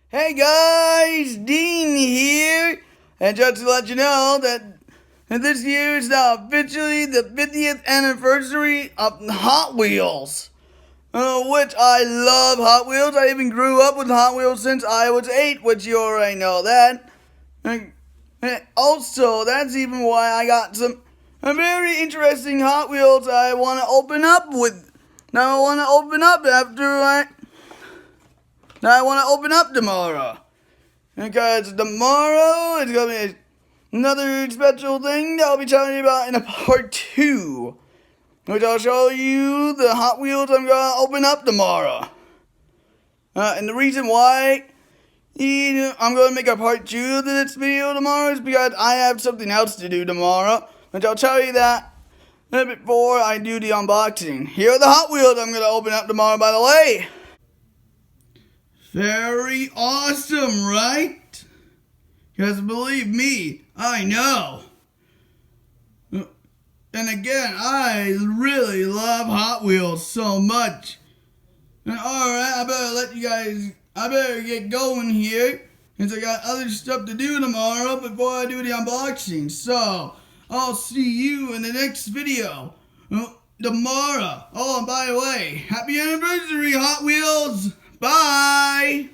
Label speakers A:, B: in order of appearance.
A: Hey guys, Dean here, and just to let you know that this year is now officially the 50th anniversary of Hot Wheels, which I love Hot Wheels. I even grew up with Hot Wheels since I was 8, which you already know that. And also, that's even why I got some very interesting Hot Wheels I want to open up with. Now I want to open up I want to open up tomorrow. Because tomorrow is going to be another special thing that I'll be telling you about in a part 2. Which I'll show you the Hot Wheels I'm going to open up tomorrow. And the reason why I'm going to make a part 2 of this video tomorrow is because I have something else to do tomorrow. Which I'll tell you that before I do the unboxing. Here are the Hot Wheels I'm going to open up tomorrow, by the way. Very awesome, right? Because believe me, I know. And again, I really love Hot Wheels so much. And alright, I better get going here. Because I got other stuff to do tomorrow before I do the unboxing. So, I'll see you in the next video. Tomorrow. Oh, and by the way, happy anniversary, Hot Wheels! Bye!